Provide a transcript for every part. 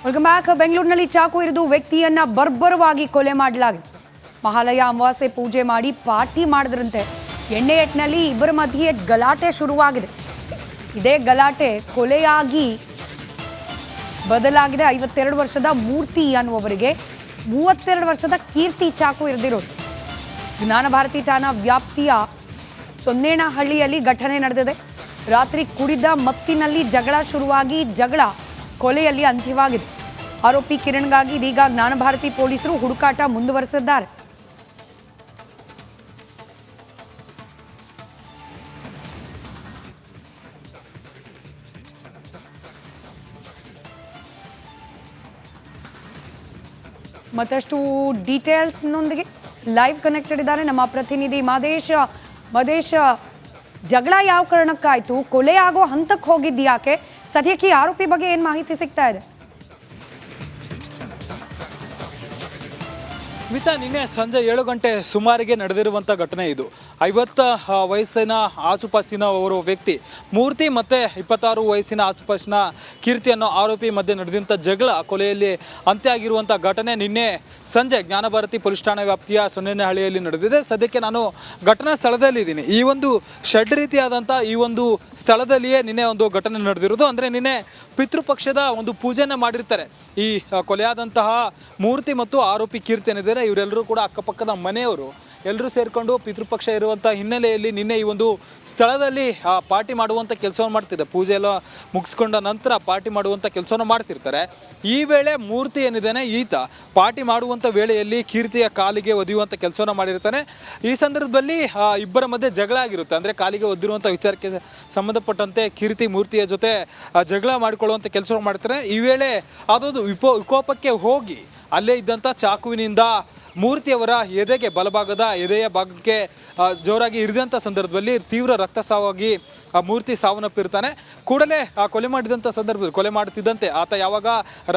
Welcome back. ಬೆಂಗಳೂರಿನಲ್ಲಿ ಚಾಕು ಇರಿದು ವ್ಯಕ್ತಿಯನ್ನ ಬರ್ಬರವಾಗಿ ಕೊಲೆ ಮಾಡಲಾಗಿದೆ. ಮಹಾಲಯ ಅಮಾವಾಸ್ಯೆ ಪೂಜೆ ಮಾಡಿ ಪಾರ್ಟಿ ಮಾಡಿದ್ರಂತೆ. ಎಣ್ಣೆ ಎಟ್ನಲ್ಲಿ ಇಬ್ಬರ ಮಧ್ಯೆ ಗಲಾಟೆ ಶುರುವಾಗಿದೆ. ಇದೇ ಗಲಾಟೆ ಕೊಲೆಯಾಗಿ ಬದಲಾಗಿದೆ. 52 ವರ್ಷದ ಮೂರ್ತಿ ಅನ್ನುವವರಿಗೆ 32 ವರ್ಷದ ಕೀರ್ತಿ ಚಾಕು ಇರಿದಿರೋದು. ಜ್ಞಾನ ಭಾರತಿ ಠಾಣಾ ವ್ಯಾಪ್ತಿಯ ಸೊನ್ನೇನಹಳ್ಳಿಯಲ್ಲಿ ಘಟನೆ ನಡೆದಿದೆ. ರಾತ್ರಿ ಕುಡಿದ ಮತ್ತಿನಲ್ಲಿ ಜಗಳ ಶುರುವಾಗಿ ಜಗಳ ಕೊಲೆಯಲ್ಲಿ ಅಂತ್ಯವಾಗಿದೆ. ಆರೋಪಿ ಕಿರಣ್ಗಾಗಿ ಇದೀಗ ಜ್ಞಾನ ಭಾರತಿ ಪೊಲೀಸರು ಹುಡುಕಾಟ ಮುಂದುವರೆಸಿದ್ದಾರೆ. ಮತ್ತಷ್ಟು ಡೀಟೇಲ್ಸ್ನೊಂದಿಗೆ ಲೈವ್ ಕನೆಕ್ಟೆಡ್ ಇದ್ದಾರೆ ನಮ್ಮ ಪ್ರತಿನಿಧಿ ಮದೇಶ್. ಜಗಳ ಯಾವ ಕಾರಣಕ್ಕಾಯ್ತು? ಕೊಲೆ ಆಗೋ ಹಂತಕ್ಕೆ ಹೋಗಿದ್ದು ಯಾಕೆ? ಸದ್ಯಕ್ಕೆ ಆರೋಪಿ ಬಗ್ಗೆ ಏನು ಮಾಹಿತಿ ಸಿಗ್ತಾ ಇದೆ? ಸ್ಮಿತಾ, ನಿನ್ನೆ ಸಂಜೆ 7 ಗಂಟೆ ಸುಮಾರಿಗೆ ನಡೆದಿರುವಂಥ ಘಟನೆ ಇದು. 50 ವಯಸ್ಸಿನ ಆಸುಪಾಸಿನ ಅವರು ವ್ಯಕ್ತಿ ಮೂರ್ತಿ ಮತ್ತು 26 ವಯಸ್ಸಿನ ಆಸುಪಾಸಿನ ಕೀರ್ತಿ ಅನ್ನೋ ಆರೋಪಿ ಮಧ್ಯೆ ನಡೆದಂಥ ಜಗಳ ಕೊಲೆಯಲ್ಲಿ ಅಂತ್ಯ ಆಗಿರುವಂಥ ಘಟನೆ ನಿನ್ನೆ ಸಂಜೆ ಜ್ಞಾನಭಾರತಿ ಪೊಲೀಸ್ ಠಾಣಾ ವ್ಯಾಪ್ತಿಯ ಸೊನ್ನೇನಹಳ್ಳಿಯಲ್ಲಿ ನಡೆದಿದೆ. ಸದ್ಯಕ್ಕೆ ನಾನು ಘಟನಾ ಸ್ಥಳದಲ್ಲಿದ್ದೀನಿ. ಈ ಒಂದು ಶೆಡ್ ರೀತಿಯಾದಂಥ ಈ ಒಂದು ಸ್ಥಳದಲ್ಲಿಯೇ ನಿನ್ನೆ ಒಂದು ಘಟನೆ ನಡೆದಿರೋದು. ಅಂದರೆ ನಿನ್ನೆ ಪಿತೃಪಕ್ಷದ ಒಂದು ಪೂಜೆಯನ್ನು ಮಾಡಿರ್ತಾರೆ. ಈ ಕೊಲೆಯಾದಂತಹ ಮೂರ್ತಿ ಮತ್ತು ಆರೋಪಿ ಕೀರ್ತಿ ಏನಿದ್ದಾರೆ ಇವರೆಲ್ಲರೂ ಕೂಡ ಅಕ್ಕಪಕ್ಕದ ಮನೆಯವರು ಎಲ್ಲರೂ ಸೇರಿಕೊಂಡು ಪಿತೃಪಕ್ಷ ಇರುವಂಥ ಹಿನ್ನೆಲೆಯಲ್ಲಿ ನಿನ್ನೆ ಈ ಒಂದು ಸ್ಥಳದಲ್ಲಿ ಪಾರ್ಟಿ ಮಾಡುವಂಥ ಕೆಲಸವನ್ನು ಮಾಡ್ತಿದ್ದಾರೆ. ಪೂಜೆ ಎಲ್ಲ ಮುಗಿಸ್ಕೊಂಡ ನಂತರ ಪಾರ್ಟಿ ಮಾಡುವಂಥ ಕೆಲಸವನ್ನು ಮಾಡ್ತಿರ್ತಾರೆ. ಈ ವೇಳೆ ಮೂರ್ತಿ ಏನಿದ್ದಾನೆ ಈತ ಪಾರ್ಟಿ ಮಾಡುವಂಥ ವೇಳೆಯಲ್ಲಿ ಕೀರ್ತಿಯ ಕಾಲಿಗೆ ಒದೆಯುವಂಥ ಕೆಲಸವನ್ನು ಮಾಡಿರ್ತಾನೆ. ಈ ಸಂದರ್ಭದಲ್ಲಿ ಇಬ್ಬರ ಮಧ್ಯೆ ಜಗಳ ಆಗಿರುತ್ತೆ. ಅಂದರೆ ಕಾಲಿಗೆ ಒದ್ದಿರುವಂಥ ವಿಚಾರಕ್ಕೆ ಸಂಬಂಧಪಟ್ಟಂತೆ ಕೀರ್ತಿ ಮೂರ್ತಿಯ ಜೊತೆ ಜಗಳ ಮಾಡಿಕೊಳ್ಳುವಂಥ ಕೆಲಸವನ್ನು ಮಾಡ್ತಾರೆ. ಈ ವೇಳೆ ಅದೊಂದು ವಿಕೋಪಕ್ಕೆ ಹೋಗಿ ಅಲ್ಲೇ ಇದ್ದಂಥ ಚಾಕುವಿನಿಂದ ಮೂರ್ತಿಯವರ ಎದೆಯ ಭಾಗಕ್ಕೆ ಜೋರಾಗಿ ಇರಿದಂಥ ಸಂದರ್ಭದಲ್ಲಿ ತೀವ್ರ ರಕ್ತಸ್ರಾವಾಗಿ ಮೂರ್ತಿ ಸಾವನ್ನಪ್ಪಿರ್ತಾನೆ. ಕೂಡಲೇ ಕೊಲೆ ಮಾಡಿದಂಥ ಸಂದರ್ಭದಲ್ಲಿ ಕೊಲೆ ಮಾಡ್ತಿದ್ದಂತೆ ಆತ ಯಾವಾಗ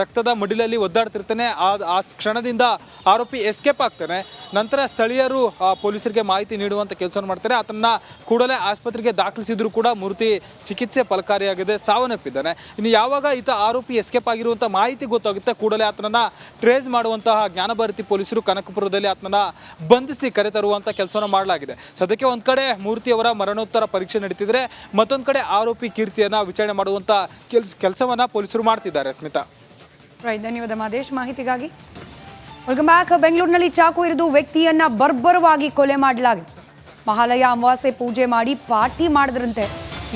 ರಕ್ತದ ಮಡಿಲಲ್ಲಿ ಒದ್ದಾಡ್ತಿರ್ತಾನೆ ಆ ಕ್ಷಣದಿಂದ ಆರೋಪಿ ಎಸ್ಕೇಪ್ ಆಗ್ತಾನೆ. ನಂತರ ಸ್ಥಳೀಯರು ಪೊಲೀಸರಿಗೆ ಮಾಹಿತಿ ನೀಡುವಂಥ ಕೆಲಸವನ್ನು ಮಾಡ್ತಾರೆ. ಆತನ್ನ ಕೂಡಲೇ ಆಸ್ಪತ್ರೆಗೆ ದಾಖಲಿಸಿದ್ರು ಕೂಡ ಮೂರ್ತಿ ಚಿಕಿತ್ಸೆ ಫಲಕಾರಿಯಾಗಿದೆ, ಸಾವನ್ನಪ್ಪಿದ್ದಾನೆ. ಇನ್ನು ಯಾವಾಗ ಈತ ಆರೋಪಿ ಎಸ್ಕೇಪ್ ಆಗಿರುವಂಥ ಮಾಹಿತಿ ಗೊತ್ತಾಗುತ್ತೆ ಕೂಡಲೇ ಆತನನ್ನ ಟ್ರೇಸ್ ಮಾಡುವಂತಹ ಜ್ಞಾನಭಾರತಿ ಪೊಲೀಸರು ಕನಕಪುರದಲ್ಲಿ ಆತನನ್ನ ಬಂಧಿಸಿ ಕರೆತರುವಂಥ ಕೆಲಸವನ್ನು ಮಾಡಲಾಗಿದೆ. ಸದ್ಯಕ್ಕೆ ಒಂದು ಕಡೆ ಮೂರ್ತಿಯವರ ಮರಣೋತ್ತರ ಪರೀಕ್ಷೆ ನಡೀತಿದ್ರೆ, ಮತ್ತೊಂದು ಕಡೆ ಆರೋಪಿ ಕೀರ್ತಿಯನ್ನ ವಿಚಾರಣೆ ಮಾಡುವಂತ ಕೆಲಸವನ್ನ ಪೊಲೀಸರು ಮಾಡ್ತಿದ್ದಾರೆ. ಸ್ಮಿತಾ, ಧನ್ಯವಾದ ಮಹೇಶ್ ಮಾಹಿತಿಗಾಗಿ. Welcome back. ಬೆಂಗಳೂರಿನಲ್ಲಿ ಚಾಕು ಇರಿದು ವ್ಯಕ್ತಿಯನ್ನ ಬರ್ಬರವಾಗಿ ಕೊಲೆ ಮಾಡಲಾಗಿದೆ. ಮಹಾಲಯ ಅಮಾವಾಸ್ಯೆ ಪೂಜೆ ಮಾಡಿ ಪಾರ್ಟಿ ಮಾಡಿದ್ರಂತೆ.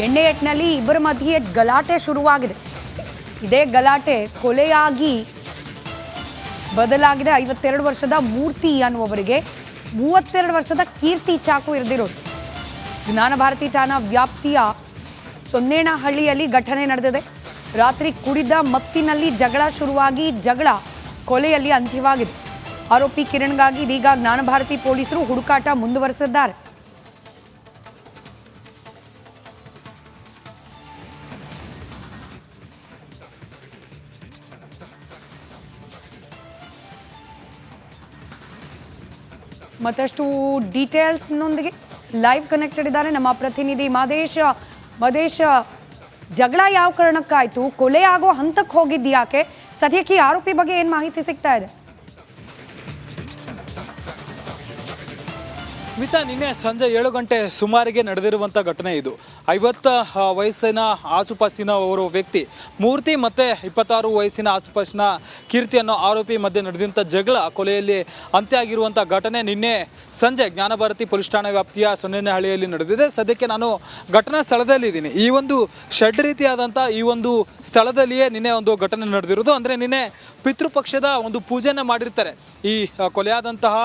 ಎಣ್ಣೆ ಎಟ್ನಲ್ಲಿ ಇಬ್ಬರ ಮಧ್ಯೆ ಗಲಾಟೆ ಶುರುವಾಗಿದೆ. ಇದೇ ಗಲಾಟೆ ಕೊಲೆಯಾಗಿ ಬದಲಾಗಿದೆ. 52 ವರ್ಷದ ಮೂರ್ತಿ ಅನ್ನುವವರಿಗೆ 32 ವರ್ಷದ ಕೀರ್ತಿ ಚಾಕು ಇರಿದಿರೋದು. ಜ್ಞಾನ ಭಾರತಿ ಠಾಣಾ ವ್ಯಾಪ್ತಿಯ ಸೊನ್ನೇನಹಳ್ಳಿಯಲ್ಲಿ ಘಟನೆ ನಡೆದಿದೆ. ರಾತ್ರಿ ಕುಡಿದ ಮತ್ತಿನಲ್ಲಿ ಜಗಳ ಶುರುವಾಗಿ ಜಗಳ ಕೊಲೆಯಲ್ಲಿ ಅಂತ್ಯವಾಗಿದೆ. ಆರೋಪಿ ಕಿರಣ್ಗಾಗಿ ಇದೀಗ ಜ್ಞಾನ ಭಾರತಿ ಪೊಲೀಸರು ಹುಡುಕಾಟ ಮುಂದುವರೆಸಿದ್ದಾರೆ. ಮತ್ತಷ್ಟು ಡೀಟೇಲ್ಸ್ನೊಂದಿಗೆ ಲೈವ್ ಕನೆಕ್ಟೆಡ್ ಇದ್ದಾರೆ ನಮ್ಮ ಪ್ರತಿನಿಧಿ ಮದೇಶ್. ಜಗಳ ಯಾವ ಕಾರಣಕ್ಕಾಯ್ತು? ಕೊಲೆ ಆಗೋ ಹಂತಕ್ಕೆ ಹೋಗಿದ್ದು ಯಾಕೆ? ಸದ್ಯಕ್ಕೆ ಆರೋಪಿ ಬಗ್ಗೆ ಏನು ಮಾಹಿತಿ ಸಿಗ್ತಾ ಇದೆ? ಸ್ಮಿತಾ, ನಿನ್ನೆ ಸಂಜೆ 7 ಗಂಟೆ ಸುಮಾರಿಗೆ ನಡೆದಿರುವಂಥ ಘಟನೆ ಇದು. 50 ವಯಸ್ಸಿನ ಆಸುಪಾಸಿನ ಅವರು ವ್ಯಕ್ತಿ ಮೂರ್ತಿ ಮತ್ತು 26 ವಯಸ್ಸಿನ ಆಸುಪಾಸಿನ ಕೀರ್ತಿ ಅನ್ನೋ ಆರೋಪಿ ಮಧ್ಯೆ ನಡೆದಂಥ ಜಗಳ ಕೊಲೆಯಲ್ಲಿ ಅಂತ್ಯ ಆಗಿರುವಂಥ ಘಟನೆ ನಿನ್ನೆ ಸಂಜೆ ಜ್ಞಾನಭಾರತಿ ಪೊಲೀಸ್ ಠಾಣಾ ವ್ಯಾಪ್ತಿಯ ಸೊನ್ನೇನಹಳ್ಳಿಯಲ್ಲಿ ನಡೆದಿದೆ. ಸದ್ಯಕ್ಕೆ ನಾನು ಘಟನಾ ಸ್ಥಳದಲ್ಲಿದ್ದೀನಿ. ಈ ಒಂದು ಶೆಡ್ ರೀತಿಯಾದಂಥ ಈ ಒಂದು ಸ್ಥಳದಲ್ಲಿಯೇ ನಿನ್ನೆ ಒಂದು ಘಟನೆ ನಡೆದಿರೋದು. ಅಂದರೆ ನಿನ್ನೆ ಪಿತೃಪಕ್ಷದ ಒಂದು ಪೂಜೆಯನ್ನು ಮಾಡಿರ್ತಾರೆ. ಈ ಕೊಲೆಯಾದಂತಹ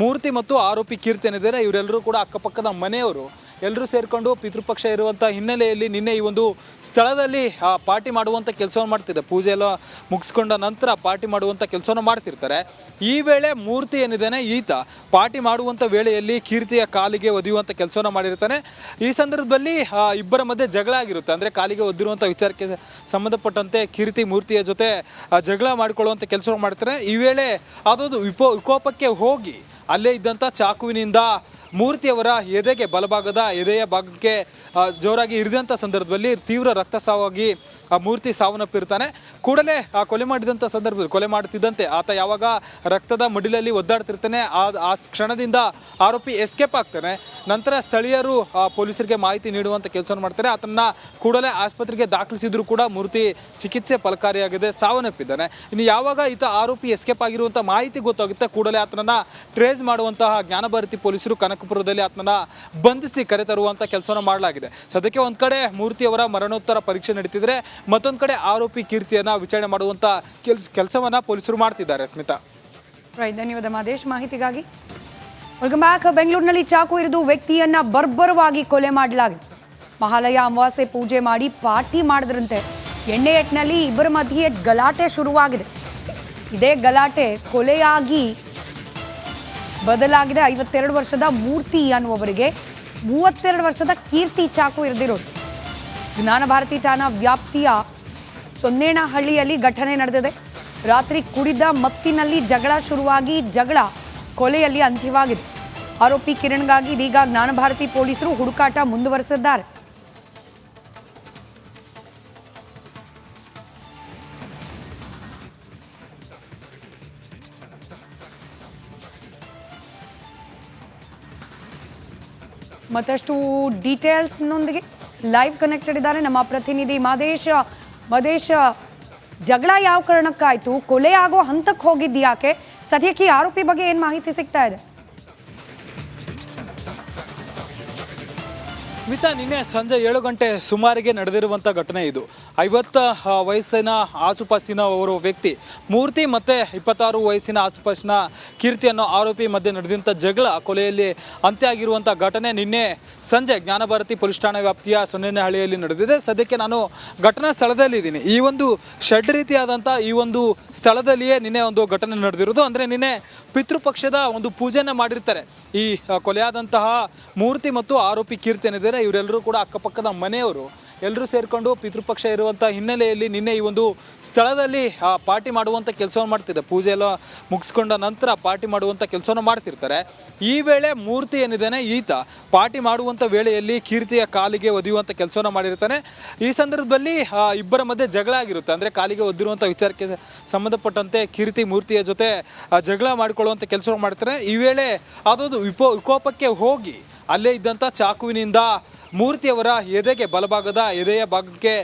ಮೂರ್ತಿ ಮತ್ತು ಆರೋಪಿ ಕೀರ್ತಿ ಏನಿದ್ದಾರೆ ಇವರೆಲ್ಲರೂ ಕೂಡ ಅಕ್ಕಪಕ್ಕದ ಮನೆಯವರು ಎಲ್ಲರೂ ಸೇರಿಕೊಂಡು ಪಿತೃಪಕ್ಷ ಇರುವಂಥ ಹಿನ್ನೆಲೆಯಲ್ಲಿ ನಿನ್ನೆ ಈ ಒಂದು ಸ್ಥಳದಲ್ಲಿ ಪಾರ್ಟಿ ಮಾಡುವಂಥ ಕೆಲಸವನ್ನು ಮಾಡ್ತಿದ್ದಾರೆ. ಪೂಜೆ ಎಲ್ಲ ಮುಗಿಸ್ಕೊಂಡ ನಂತರ ಪಾರ್ಟಿ ಮಾಡುವಂಥ ಕೆಲಸವನ್ನು ಮಾಡ್ತಿರ್ತಾರೆ. ಈ ವೇಳೆ ಮೂರ್ತಿ ಏನಿದ್ದಾನೆ ಈತ ಪಾರ್ಟಿ ಮಾಡುವಂಥ ವೇಳೆಯಲ್ಲಿ ಕೀರ್ತಿಯ ಕಾಲಿಗೆ ಒದೆಯುವಂಥ ಕೆಲಸವನ್ನು ಮಾಡಿರ್ತಾನೆ. ಈ ಸಂದರ್ಭದಲ್ಲಿ ಇಬ್ಬರ ಮಧ್ಯೆ ಜಗಳ ಆಗಿರುತ್ತೆ. ಅಂದರೆ ಕಾಲಿಗೆ ಒದ್ದಿರುವಂಥ ವಿಚಾರಕ್ಕೆ ಸಂಬಂಧಪಟ್ಟಂತೆ ಕೀರ್ತಿ ಮೂರ್ತಿಯ ಜೊತೆ ಜಗಳ ಮಾಡಿಕೊಳ್ಳುವಂಥ ಕೆಲಸವನ್ನು ಮಾಡ್ತಾರೆ. ಈ ವೇಳೆ ಅದೊಂದು ವಿಕೋಪಕ್ಕೆ ಹೋಗಿ ಅಲ್ಲೇ ಇದ್ದಂಥ ಚಾಕುವಿನಿಂದ ಮೂರ್ತಿಯವರ ಎದೆಗೆ ಬಲಭಾಗದ ಎದೆಯ ಭಾಗಕ್ಕೆ ಜೋರಾಗಿ ಇರಿದಂಥ ಸಂದರ್ಭದಲ್ಲಿ ತೀವ್ರ ರಕ್ತಸ್ರಾವಾಗಿ ಆ ಮೂರ್ತಿ ಸಾವನ್ನಪ್ಪಿರ್ತಾನೆ. ಕೂಡಲೇ ಆ ಕೊಲೆ ಮಾಡಿದಂಥ ಸಂದರ್ಭದಲ್ಲಿ ಕೊಲೆ ಮಾಡ್ತಿದ್ದಂತೆ ಆತ ಯಾವಾಗ ರಕ್ತದ ಮಡಿಲಲ್ಲಿ ಒದ್ದಾಡ್ತಿರ್ತಾನೆ ಆ ಕ್ಷಣದಿಂದ ಆರೋಪಿ ಎಸ್ಕೇಪ್ ಆಗ್ತಾನೆ. ನಂತರ ಸ್ಥಳೀಯರು ಪೊಲೀಸರಿಗೆ ಮಾಹಿತಿ ನೀಡುವಂಥ ಕೆಲಸವನ್ನು ಮಾಡ್ತಾರೆ. ಆತನ್ನ ಕೂಡಲೇ ಆಸ್ಪತ್ರೆಗೆ ದಾಖಲಿಸಿದ್ರು ಕೂಡ ಮೂರ್ತಿ ಚಿಕಿತ್ಸೆ ಫಲಕಾರಿಯಾಗಿದೆ, ಸಾವನ್ನಪ್ಪಿದ್ದಾನೆ. ಇನ್ನು ಯಾವಾಗ ಈತ ಆರೋಪಿ ಎಸ್ಕೇಪ್ ಆಗಿರುವಂಥ ಮಾಹಿತಿ ಗೊತ್ತಾಗುತ್ತೆ ಕೂಡಲೇ ಆತನನ್ನ ಟ್ರೇಸ್ ಮಾಡುವಂತಹ ಜ್ಞಾನಭಾರತಿ ಪೊಲೀಸರು ಕನಕಪುರದಲ್ಲಿ ಆತನನ್ನ ಬಂಧಿಸಿ ಕರೆತರುವಂಥ ಕೆಲಸವನ್ನು ಮಾಡಲಾಗಿದೆ. ಸದ್ಯಕ್ಕೆ ಒಂದ್ ಕಡೆ ಮೂರ್ತಿಯವರ ಮರಣೋತ್ತರ ಪರೀಕ್ಷೆ ನಡೀತಿದ್ರೆ, ಮತ್ತೊಂದು ಕಡೆ ಆರೋಪಿ ಕೀರ್ತಿಯನ್ನ ವಿಚಾರಣೆ ಮಾಡುವಂತ ಕೆಲಸವನ್ನ ಪೊಲೀಸರು ಮಾಡ್ತಿದ್ದಾರೆ. ಸ್ಮಿತಾ, ಧನ್ಯವಾದ ಮಾದೇಶ್ ಮಾಹಿತಿಗಾಗಿ. Welcome back. ಬೆಂಗಳೂರಿನಲ್ಲಿ ಚಾಕು ಇರಿದು ವ್ಯಕ್ತಿಯನ್ನ ಬರ್ಬರವಾಗಿ ಕೊಲೆ ಮಾಡಲಾಗಿದೆ. ಮಹಾಲಯ ಅಮಾವಾಸ್ಯೆ ಪೂಜೆ ಮಾಡಿ ಪಾರ್ಟಿ ಮಾಡಿದ್ರಂತೆ. ಎಣ್ಣೆ ಎಟ್ನಲ್ಲಿ ಇಬ್ಬರ ಮಧ್ಯೆ ಗಲಾಟೆ ಶುರುವಾಗಿದೆ. ಇದೇ ಗಲಾಟೆ ಕೊಲೆಯಾಗಿ ಬದಲಾಗಿದೆ. 52 ವರ್ಷದ ಮೂರ್ತಿ ಅನ್ನುವವರಿಗೆ 32 ವರ್ಷದ ಕೀರ್ತಿ ಚಾಕು ಇರಿದಿರೋದು. ಜ್ಞಾನಭಾರತಿ ಠಾಣಾ ವ್ಯಾಪ್ತಿಯ ಸೊನ್ನೇನಹಳ್ಳಿಯಲ್ಲಿ ಘಟನೆ ನಡೆದಿದೆ. ರಾತ್ರಿ ಕುಡಿದ ಮತ್ತಿನಲ್ಲಿ ಜಗಳ ಶುರುವಾಗಿ ಜಗಳ ಕೊಲೆಯಲ್ಲಿ ಅಂತ್ಯವಾಗಿದೆ. ಆರೋಪಿ ಕಿರಣ್ಗಾಗಿ ಇದೀಗ ಜ್ಞಾನಭಾರತಿ ಪೊಲೀಸರು ಹುಡುಕಾಟ ಮುಂದುವರೆಸಿದ್ದಾರೆ. ಮತ್ತಷ್ಟು ಡೀಟೇಲ್ಸ್ನೊಂದಿಗೆ ಲೈವ್ ಕನೆಕ್ಟೆಡ್ ಇದ್ದಾರೆ ನಮ್ಮ ಪ್ರತಿನಿಧಿ ಮದೇಶ್. ಜಗಳ ಯಾವ ಕಾರಣಕ್ಕಾಯ್ತು? ಕೊಲೆ ಆಗೋ ಹಂತಕ್ಕೆ ಹೋಗಿದ್ಯಾಕೆ? ಸದ್ಯಕ್ಕೆ ಆರೋಪಿ ಬಗ್ಗೆ ಏನು ಮಾಹಿತಿ ಸಿಗ್ತಾ ಇದೆ? ಸ್ಮಿತಾ, ನಿನ್ನೆ ಸಂಜೆ 7 ಗಂಟೆ ಸುಮಾರಿಗೆ ನಡೆದಿರುವಂಥ ಘಟನೆ ಇದು. 50 ವಯಸ್ಸಿನ ಆಸುಪಾಸಿನ ಅವರು ವ್ಯಕ್ತಿ ಮೂರ್ತಿ ಮತ್ತು 26 ವಯಸ್ಸಿನ ಆಸುಪಾಸಿನ ಕೀರ್ತಿ ಅನ್ನೋ ಆರೋಪಿ ಮಧ್ಯೆ ನಡೆದಂಥ ಜಗಳ ಕೊಲೆಯಲ್ಲಿ ಅಂತ್ಯ ಆಗಿರುವಂಥ ಘಟನೆ ನಿನ್ನೆ ಸಂಜೆ ಜ್ಞಾನಭಾರತಿ ಪೊಲೀಸ್ ಠಾಣಾ ವ್ಯಾಪ್ತಿಯ ಸೊನ್ನೇನಹಳ್ಳಿಯಲ್ಲಿ ನಡೆದಿದೆ. ಸದ್ಯಕ್ಕೆ ನಾನು ಘಟನಾ ಸ್ಥಳದಲ್ಲಿದ್ದೀನಿ. ಈ ಒಂದು ಶೆಡ್ ರೀತಿಯಾದಂಥ ಈ ಒಂದು ಸ್ಥಳದಲ್ಲಿಯೇ ನಿನ್ನೆ ಒಂದು ಘಟನೆ ನಡೆದಿರೋದು. ಅಂದರೆ ನಿನ್ನೆ ಪಿತೃಪಕ್ಷದ ಒಂದು ಪೂಜೆಯನ್ನು ಮಾಡಿರ್ತಾರೆ. ಈ ಕೊಲೆಯಾದಂತಹ ಮೂರ್ತಿ ಮತ್ತು ಆರೋಪಿ ಕೀರ್ತಿ ಏನಿದ್ದಾರೆ ಇವರೆಲ್ಲರೂ ಕೂಡ ಅಕ್ಕಪಕ್ಕದ ಮನೆಯವರು ಎಲ್ಲರೂ ಸೇರಿಕೊಂಡು ಪಿತೃಪಕ್ಷ ಇರುವಂಥ ಹಿನ್ನೆಲೆಯಲ್ಲಿ ನಿನ್ನೆ ಈ ಒಂದು ಸ್ಥಳದಲ್ಲಿ ಪಾರ್ಟಿ ಮಾಡುವಂಥ ಕೆಲಸವನ್ನು ಮಾಡ್ತಿದ್ದಾರೆ. ಪೂಜೆ ಎಲ್ಲ ಮುಗಿಸ್ಕೊಂಡ ನಂತರ ಪಾರ್ಟಿ ಮಾಡುವಂಥ ಕೆಲಸವನ್ನು ಮಾಡ್ತಿರ್ತಾರೆ. ಈ ವೇಳೆ ಮೂರ್ತಿ ಏನಿದ್ದಾನೆ ಈತ ಪಾರ್ಟಿ ಮಾಡುವಂಥ ವೇಳೆಯಲ್ಲಿ ಕೀರ್ತಿಯ ಕಾಲಿಗೆ ಒದೆಯುವಂಥ ಕೆಲಸವನ್ನು ಮಾಡಿರ್ತಾನೆ. ಈ ಸಂದರ್ಭದಲ್ಲಿ ಇಬ್ಬರ ಮಧ್ಯೆ ಜಗಳ ಆಗಿರುತ್ತೆ. ಅಂದರೆ ಕಾಲಿಗೆ ಒದ್ದಿರುವಂಥ ವಿಚಾರಕ್ಕೆ ಸಂಬಂಧಪಟ್ಟಂತೆ ಕೀರ್ತಿ ಮೂರ್ತಿಯ ಜೊತೆ ಜಗಳ ಮಾಡಿಕೊಳ್ಳುವಂಥ ಕೆಲಸವನ್ನು ಮಾಡ್ತಾರೆ. ಈ ವೇಳೆ ಅದೊಂದು ವಿಕೋಪಕ್ಕೆ ಹೋಗಿ ಅಲ್ಲೇ ಇದ್ದಂಥ ಚಾಕುವಿನಿಂದ ಮೂರ್ತಿಯವರ ಎದೆಗೆ ಬಲಭಾಗದ ಎದೆಯ ಭಾಗಕ್ಕೆ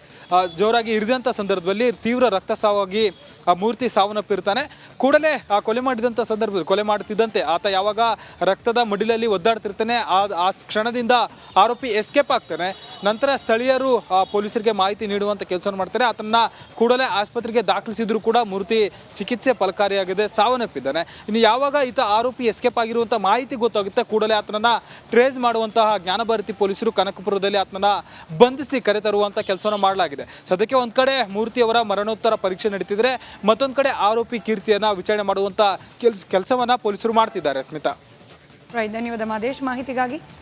ಜೋರಾಗಿ ಇರಿದಂಥ ಸಂದರ್ಭದಲ್ಲಿ ತೀವ್ರ ರಕ್ತಸ್ರಾವಾಗಿ ಆ ಮೂರ್ತಿ ಸಾವನ್ನಪ್ಪಿರ್ತಾನೆ. ಕೂಡಲೇ ಆ ಕೊಲೆ ಮಾಡಿದಂಥ ಸಂದರ್ಭದಲ್ಲಿ ಕೊಲೆ ಮಾಡ್ತಿದ್ದಂತೆ ಆತ ಯಾವಾಗ ರಕ್ತದ ಮಡಿಲಲ್ಲಿ ಒದ್ದಾಡ್ತಿರ್ತಾನೆ ಆ ಕ್ಷಣದಿಂದ ಆರೋಪಿ ಎಸ್ಕೇಪ್ ಆಗ್ತಾನೆ. ನಂತರ ಸ್ಥಳೀಯರು ಪೊಲೀಸರಿಗೆ ಮಾಹಿತಿ ನೀಡುವಂಥ ಕೆಲಸವನ್ನು ಮಾಡ್ತಾರೆ. ಆತನ್ನ ಕೂಡಲೇ ಆಸ್ಪತ್ರೆಗೆ ದಾಖಲಿಸಿದ್ರು ಕೂಡ ಮೂರ್ತಿ ಚಿಕಿತ್ಸೆ ಫಲಕಾರಿಯಾಗಿದೆ, ಸಾವನ್ನಪ್ಪಿದ್ದಾನೆ. ಇನ್ನು ಯಾವಾಗ ಈತ ಆರೋಪಿ ಎಸ್ಕೇಪ್ ಆಗಿರುವಂಥ ಮಾಹಿತಿ ಗೊತ್ತಾಗುತ್ತೆ ಕೂಡಲೇ ಆತನನ್ನ ಟ್ರೇಸ್ ಮಾಡುವಂತಹ ಜ್ಞಾನಭಾರತಿ ಪೊಲೀಸರು ಕನಕಪುರದಲ್ಲಿ ಆತನನ್ನ ಬಂಧಿಸಿ ಕರೆತರುವಂಥ ಕೆಲಸವನ್ನು ಮಾಡಲಾಗಿದೆ. ಸದ್ಯಕ್ಕೆ ಒಂದ್ ಕಡೆ ಮೂರ್ತಿಯವರ ಮರಣೋತ್ತರ ಪರೀಕ್ಷೆ ನಡೀತಿದ್ರೆ, ಮತ್ತೊಂದು ಕಡೆ ಆರೋಪಿ ಕೀರ್ತಿಯನ್ನ ವಿಚಾರಣೆ ಮಾಡುವಂತ ಕೆಲಸವನ್ನ ಪೊಲೀಸರು ಮಾಡ್ತಿದ್ದಾರೆ. ಸ್ಮಿತಾ, ಧನ್ಯವಾದ ಮಾದೇಶ್ ಮಾಹಿತಿಗಾಗಿ.